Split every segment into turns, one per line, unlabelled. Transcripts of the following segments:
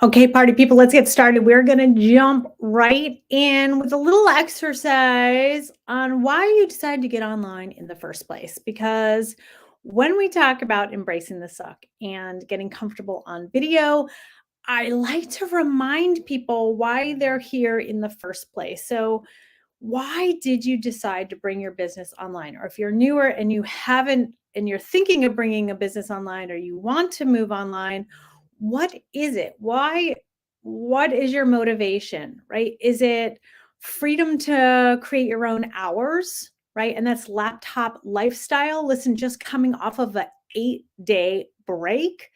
Okay, party people, let's get started. We're going to jump right in with a little exercise on why you decided to get online in the first place. Because when we talk about embracing the suck and getting comfortable on video, I like to remind people why they're here in the first place. So, why did you decide to bring your business online? Or if you're newer and you haven't, and you're thinking of bringing a business online or you want to move online, what is it? What is your motivation, right? Is it freedom to create your own hours, right? And that's laptop lifestyle. Listen, just coming off of an 8-day break.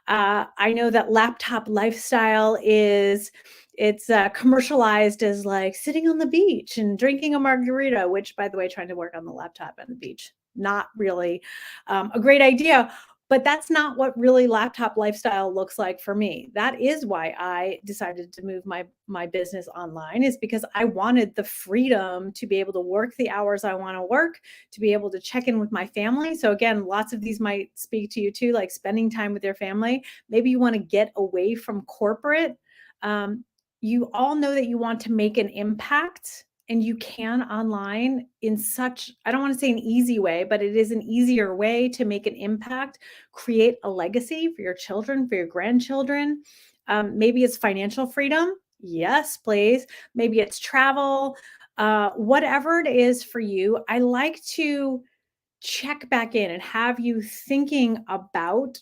I know that laptop lifestyle is it's commercialized as like sitting on the beach and drinking a margarita, which, by the way, trying to work on the laptop on the beach, not really a great idea. But that's not what really laptop lifestyle looks like for me. That is why I decided to move my business online, is because I wanted the freedom to be able to work the hours I want to work, to be able to check in with my family. So again, lots of these might speak to you too, like spending time with your family. Maybe you want to get away from corporate. Um, you all know that you want to make an impact, and you can online in such, I don't want to say an easy way, but it is an easier way to make an impact, create a legacy for your children, for your grandchildren. Maybe it's financial freedom. Yes, please. Maybe it's travel, whatever it is for you. I like to check back in and have you thinking about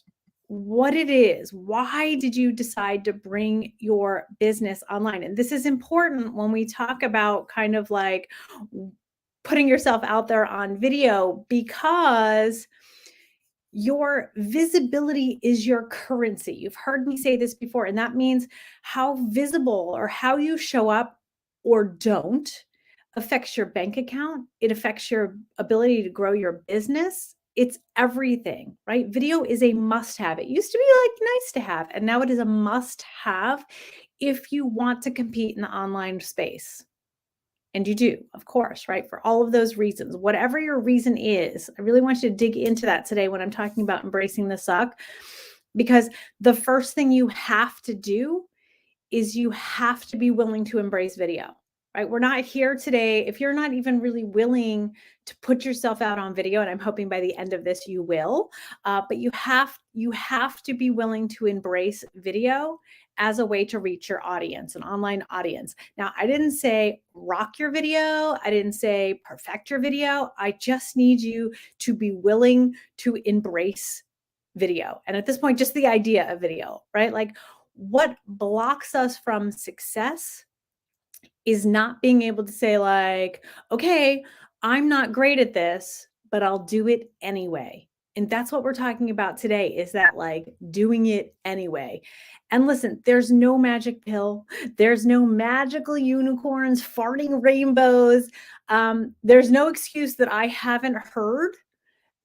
what it is. Why did you decide to bring your business online? And this is important when we talk about kind of like putting yourself out there on video, because your visibility is your currency. You've heard me say this before, and that means how visible or how you show up or don't affects your bank account. It affects your ability to grow your business. It's everything, right? Video is a must have. It used to be like nice to have, and now it is a must have if you want to compete in the online space. And you do, of course, right? For all of those reasons, whatever your reason is, I really want you to dig into that today when I'm talking about embracing the suck, because the first thing you have to do is you have to be willing to embrace video, right? We're not here today if you're not even really willing to put yourself out on video, and I'm hoping by the end of this you will. But you have to be willing to embrace video as a way to reach your audience, an online audience. Now, I didn't say rock your video. I didn't say perfect your video. I just need you to be willing to embrace video. And at this point, just the idea of video, right? Like, what blocks us from success is not being able to say, like, okay, I'm not great at this, but I'll do it anyway. And that's what we're talking about today, is that like doing it anyway. And listen, there's no magic pill. There's no magical unicorns farting rainbows. There's no excuse that I haven't heard.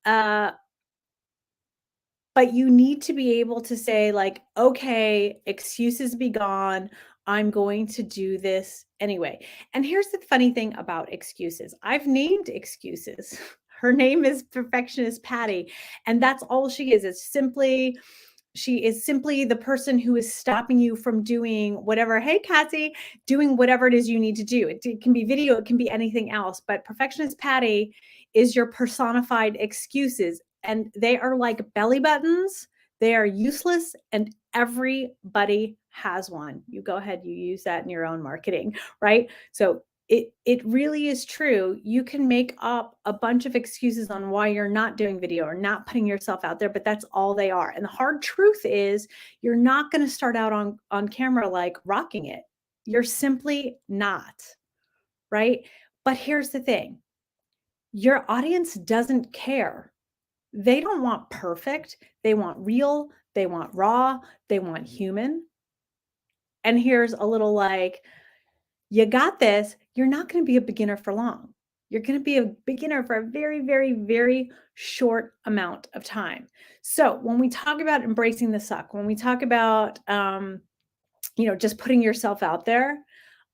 Uh, but you need to be able to say, like, okay, excuses be gone. I'm going to do this anyway. And here's the funny thing about excuses. I've named excuses. Her name is Perfectionist Patty. And that's all she is. She is simply the person who is stopping you from doing whatever. Hey, Cassie, doing whatever it is you need to do. It can be video, it can be anything else. But Perfectionist Patty is your personified excuses, and they are like belly buttons. They are useless, and everybody has one. You go ahead, you use that in your own marketing, right? So it really is true. You can make up a bunch of excuses on why you're not doing video or not putting yourself out there, but that's all they are. And the hard truth is, you're not going to start out on camera like rocking it. You're simply not, right? But here's the thing. Your audience doesn't care. They don't want perfect. They want real, they want raw, they want human. And here's a little like, you got this. You're not going to be a beginner for long. You're going to be a beginner for a very, very, very short amount of time. So when we talk about embracing the suck, when we talk about, just putting yourself out there,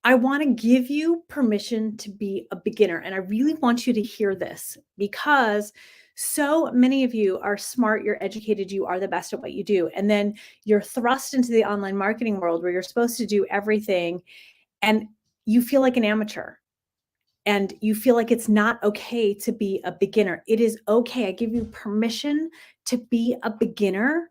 I want to give you permission to be a beginner. And I really want you to hear this, because So many of you are smart, you're educated, you are the best at what you do. And then you're thrust into the online marketing world where you're supposed to do everything and you feel like an amateur and you feel like it's not okay to be a beginner. It is okay. I give you permission to be a beginner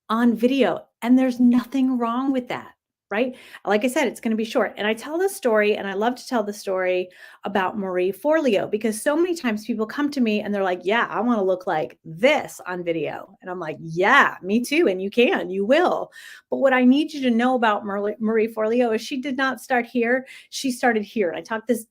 on video, and there's nothing wrong with that, right? Like I said, it's going to be short. And I tell this story, and I love to tell the story about Marie Forleo because so many times people come to me and they're like, yeah, I want to look like this on video. And I'm like, yeah, me too. And you will. But what I need you to know about Marie Forleo is she did not start here. She started here. And I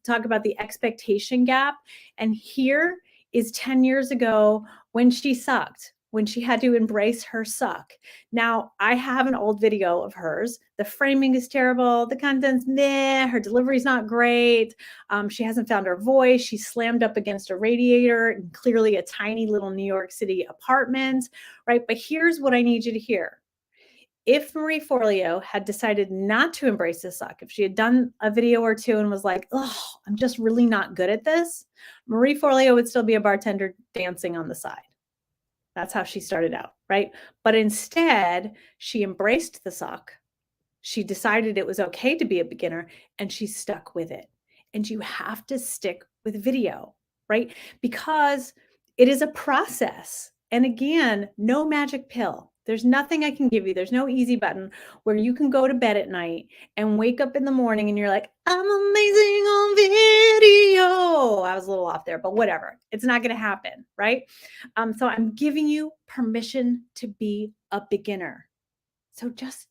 talk about the expectation gap. And here is 10 years ago when she sucked, when she had to embrace her suck. Now, I have an old video of hers. The framing is terrible. The content's meh. Her delivery's not great. She hasn't found her voice. She's slammed up against a radiator in clearly a tiny little New York City apartment, right? But here's what I need you to hear. If Marie Forleo had decided not to embrace the suck, if she had done a video or two and was like, oh, I'm just really not good at this, Marie Forleo would still be a bartender dancing on the side. That's how she started out, right? But instead, she embraced the suck. She decided it was okay to be a beginner and she stuck with it. And you have to stick with video, right? Because it is a process. And again, no magic pill. There's nothing I can give you. There's no easy button where you can go to bed at night and wake up in the morning and you're like, I'm amazing on video. I was a little off there, but whatever. It's not going to happen, right? So I'm giving you permission to be a beginner. So just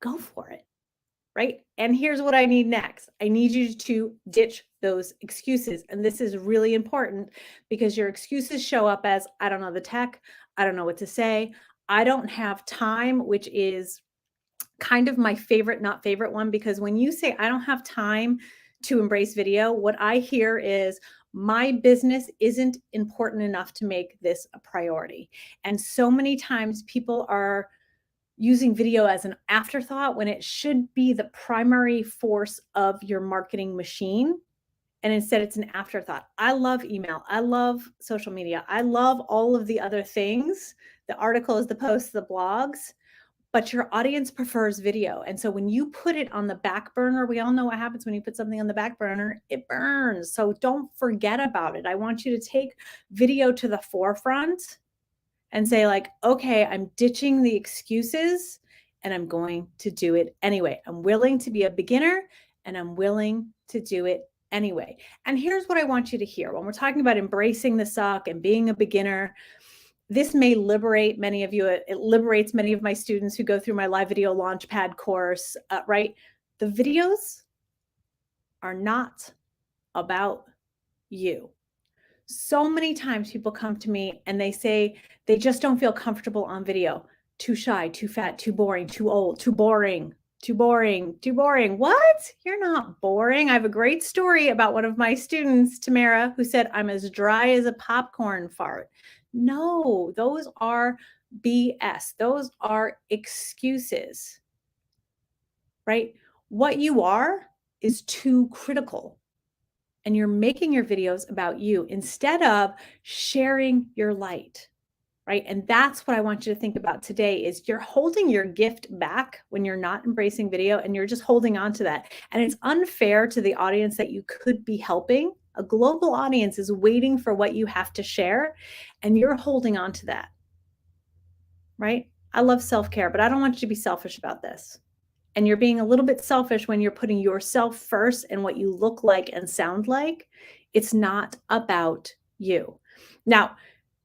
go for it, right? And here's what I need next. I need you to ditch those excuses. And this is really important because your excuses show up as, I don't know the tech. I don't know what to say. I don't have time, which is kind of my favorite, not favorite one, because when you say, I don't have time to embrace video, what I hear is, my business isn't important enough to make this a priority. And so many times people are using video as an afterthought when it should be the primary force of your marketing machine. And instead it's an afterthought. I love email. I love social media. I love all of the other things, the articles, the posts, the blogs, but your audience prefers video. And so when you put it on the back burner, we all know what happens when you put something on the back burner, it burns. So don't forget about it. I want you to take video to the forefront and say like, okay, I'm ditching the excuses and I'm going to do it anyway. I'm willing to be a beginner and I'm willing to do it anyway. And here's what I want you to hear. When we're talking about embracing the suck and being a beginner, this may liberate many of you. It liberates many of my students who go through my live video launchpad course, right? The videos are not about you. So many times people come to me and they say they just don't feel comfortable on video. Too shy, too fat, too boring, too old, too boring, too boring, too boring. What? You're not boring. I have a great story about one of my students, Tamara, who said, I'm as dry as a popcorn fart. No, those are BS. Those are excuses, right? What you are is too critical. And you're making your videos about you instead of sharing your light, right? And that's what I want you to think about today is you're holding your gift back when you're not embracing video and you're just holding on to that. And it's unfair to the audience that you could be helping. A global audience is waiting for what you have to share and you're holding on to that, right? I love self-care, but I don't want you to be selfish about this. And you're being a little bit selfish when you're putting yourself first and what you look like and sound like. It's not about you. Now,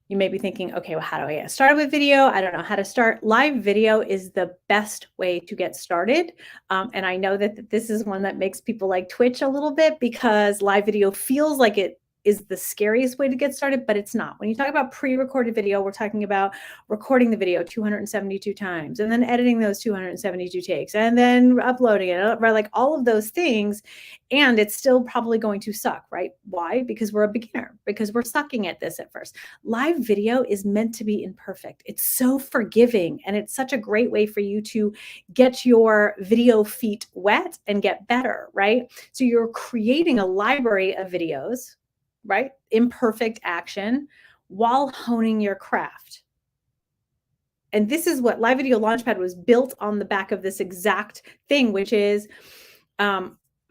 you may be thinking, okay, well, how do I get started with video? I don't know how to start. Live video is the best way to get started. And I know that this is one that makes people like twitch a little bit because live video feels like it is the scariest way to get started, but it's not. When you talk about pre-recorded video, we're talking about recording the video 272 times and then editing those 272 takes and then uploading it, right? Like all of those things. And it's still probably going to suck, right? Why? Because we're a beginner, because we're sucking at this at first. Live video is meant to be imperfect. It's so forgiving. And it's such a great way for you to get your video feet wet and get better, right? So you're creating a library of videos, right? Imperfect action while honing your craft. And this is what Live Video Launchpad was built on the back of this exact thing, which is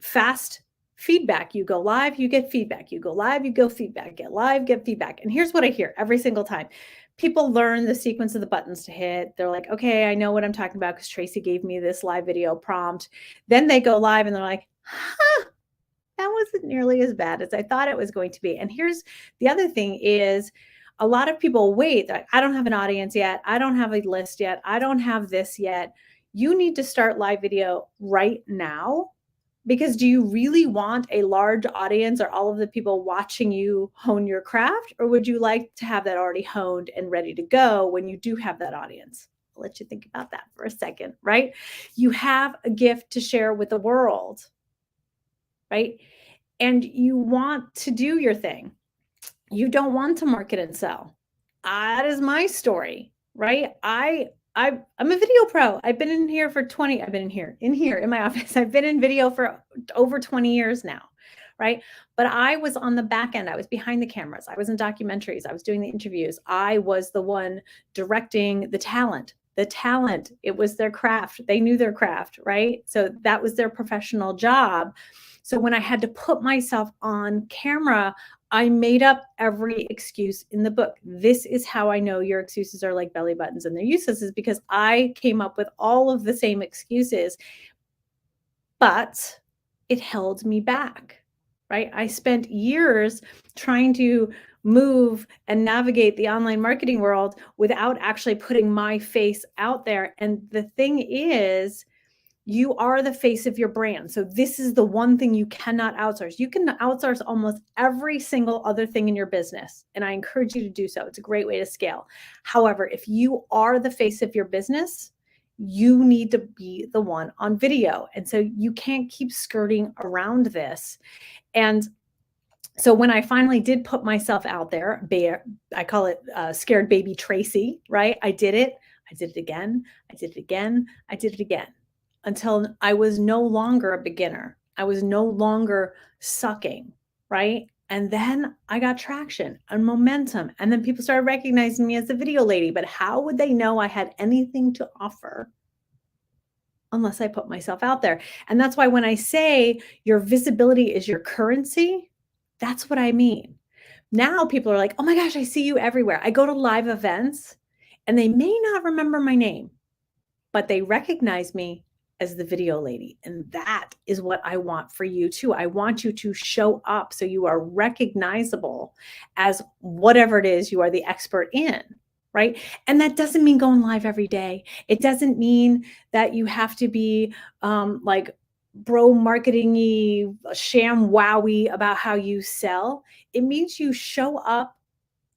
fast feedback. You go live, you get feedback. You go live, you go feedback. Get live, get feedback. And here's what I hear every single time. People learn the sequence of the buttons to hit. They're like, okay, I know what I'm talking about because Tracy gave me this live video prompt. Then they go live and they're like, huh, that wasn't nearly as bad as I thought it was going to be. And here's the other thing is a lot of people wait. I don't have an audience yet. I don't have a list yet. I don't have this yet. You need to start live video right now. Because do you really want a large audience or all of the people watching you hone your craft? Or would you like to have that already honed and ready to go when you do have that audience? I'll let you think about that for a second, right? You have a gift to share with the world, right? And you want to do your thing. You don't want to market and sell. That is my story, right? I'm a video pro. I've been in here for 20, I've been in here in my office. I've been in video for over 20 years now, right? But I was on the back end. I was behind the cameras. I was in documentaries. I was doing the interviews. I was the one directing the talent. It was their craft. They knew their craft, right? So that was their professional job. So when I had to put myself on camera, I made up every excuse in the book. This is how I know your excuses are like belly buttons and they're useless, is because I came up with all of the same excuses, but it held me back, right? I spent years trying to move and navigate the online marketing world without actually putting my face out there. And the thing is, you are the face of your brand. So this is the one thing you cannot outsource. You can outsource almost every single other thing in your business. And I encourage you to do so. It's a great way to scale. However, if you are the face of your business, you need to be the one on video. And so you can't keep skirting around this. And so when I finally did put myself out there, I call it scared baby Tracy, right? I did it. I did it again. I did it again. I did it again. Until I was no longer a beginner. I was no longer sucking, right? And then I got traction and momentum. And then people started recognizing me as the video lady. But how would they know I had anything to offer unless I put myself out there? And that's why when I say your visibility is your currency, that's what I mean. Now people are like, oh my gosh, I see you everywhere. I go to live events and they may not remember my name, but they recognize me as the video lady. And that is what I want for you too. I want you to show up so you are recognizable as whatever it is you are the expert in, right? And that doesn't mean going live every day. It doesn't mean that you have to be like bro marketing-y, sham wowie about how you sell. It means you show up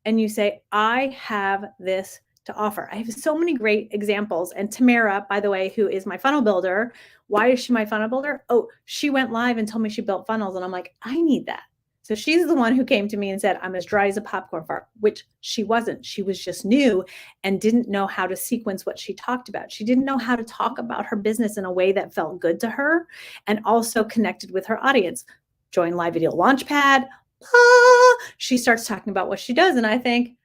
and you say, I have this to offer. I have so many great examples. And Tamara, by the way, who is my funnel builder, why is she my funnel builder? Oh, she went live and told me she built funnels. And I'm like, I need that. So she's the one who came to me and said, I'm as dry as a popcorn fart, which she wasn't. She was just new and didn't know how to sequence what she talked about. She didn't know how to talk about her business in a way that felt good to her and also connected with her audience. Join Live Video Launchpad. She starts talking about what she does. And I think,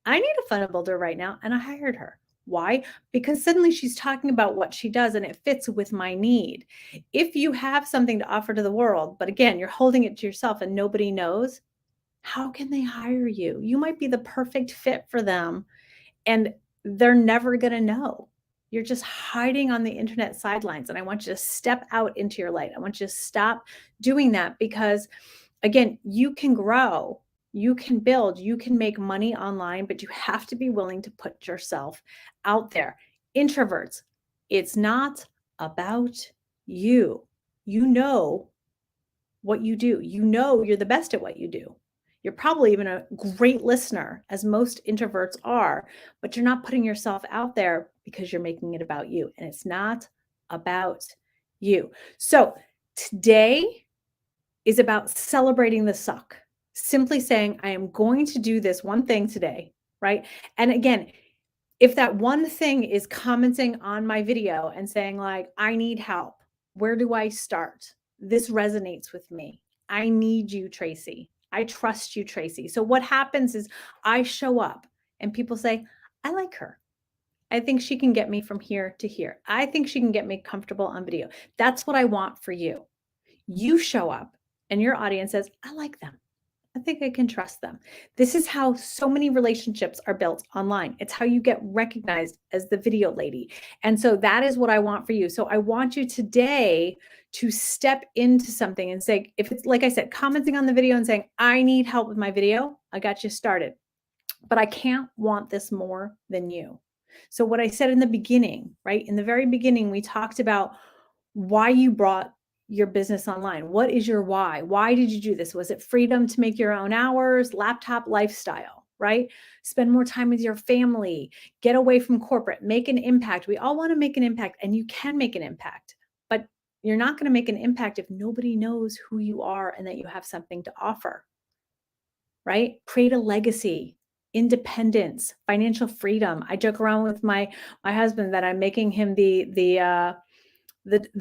I need a funnel builder right now. And I hired her. Why? Because suddenly she's talking about what she does and it fits with my need. If you have something to offer to the world, but again, you're holding it to yourself and nobody knows, how can they hire you? You might be the perfect fit for them and they're never going to know. You're just hiding on the internet sidelines. And I want you to step out into your light. I want you to stop doing that because, again, you can grow. You can build, you can make money online, but you have to be willing to put yourself out there. Introverts, it's not about you. You know what you do. You know you're the best at what you do. You're probably even a great listener, as most introverts are, but you're not putting yourself out there because you're making it about you. And it's not about you. So today is about celebrating the suck. Simply saying, I am going to do this one thing today, right? And again, if that one thing is commenting on my video and saying like, I need help, where do I start? This resonates with me. I need you, Tracy. I trust you, Tracy. So what happens is I show up and people say, I like her. I think she can get me from here to here. I think she can get me comfortable on video. That's what I want for you. You show up and your audience says, I like them. I think I can trust them. This is how so many relationships are built online. It's how you get recognized as the video lady. And so that is what I want for you. So I want you today to step into something and say, if it's like I said, commenting on the video and saying, I need help with my video, I got you started. But I can't want this more than you. So what I said in the beginning, right? In the very beginning, we talked about why you brought your business online. What is your why? Why did you do this? Was it freedom to make your own hours, laptop lifestyle, right? Spend more time with your family, get away from corporate, make an impact. We all want to make an impact, and you can make an impact, but you're not going to make an impact if nobody knows who you are and that you have something to offer, right? Create a legacy, independence, financial freedom. I joke around with my husband that I'm making him the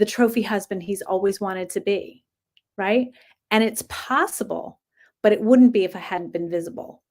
trophy husband he's always wanted to be, right? And it's possible, but it wouldn't be if I hadn't been visible.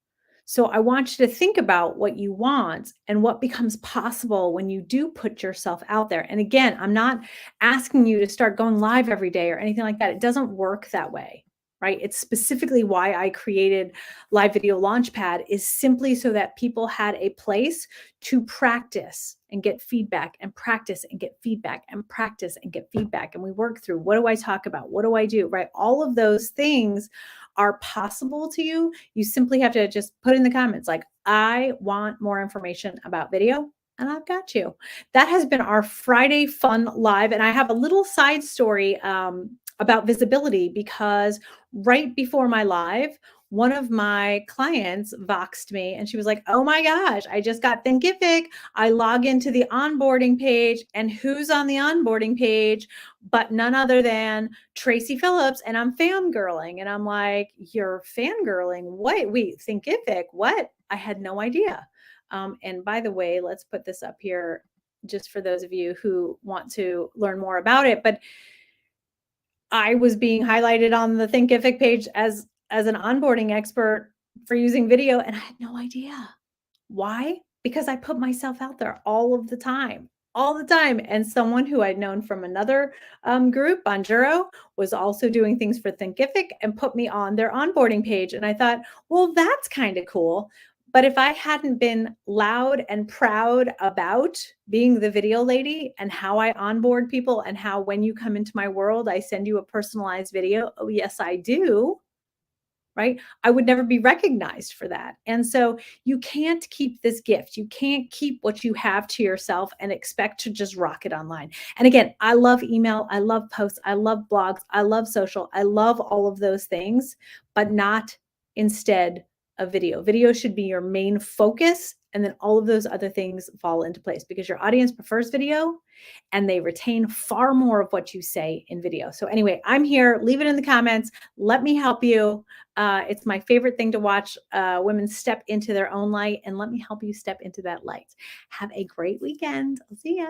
So I want you to think about what you want and what becomes possible when you do put yourself out there. And again, I'm not asking you to start going live every day or anything like that. It doesn't work that way, right? It's specifically why I created Live Video Launchpad, is simply so that people had a place to practice and get feedback and practice and get feedback and practice and get feedback. And we work through, what do I talk about? What do I do, right? All of those things are possible to you. You simply have to just put in the comments, like, I want more information about video, and I've got you. That has been our Friday Fun Live. And I have a little side story about visibility, because right before my live, one of my clients voxed me and she was like, oh my gosh, I just got Thinkific. I log into the onboarding page, and who's on the onboarding page but none other than Tracy Phillips, and I'm fangirling. And I'm like, you're fangirling? What? Wait, Thinkific? What? I had no idea. And by the way, let's put this up here just for those of you who want to learn more about it. But I was being highlighted on the Thinkific page as an onboarding expert for using video, and I had no idea. Why? Because I put myself out there all of the time, all the time. And someone who I'd known from another group on Juro was also doing things for Thinkific and put me on their onboarding page. And I thought, well, that's kind of cool. But if I hadn't been loud and proud about being the video lady and how I onboard people, and how when you come into my world, I send you a personalized video. Oh, yes, I do. Right? I would never be recognized for that. And so you can't keep this gift. You can't keep what you have to yourself and expect to just rock it online. And again, I love email. I love posts. I love blogs. I love social. I love all of those things, but not instead of video. Video should be your main focus. And then all of those other things fall into place, because your audience prefers video and they retain far more of what you say in video. So anyway, I'm here. Leave it in the comments. Let me help you. It's my favorite thing to watch women step into their own light, and let me help you step into that light. Have a great weekend. I'll see ya.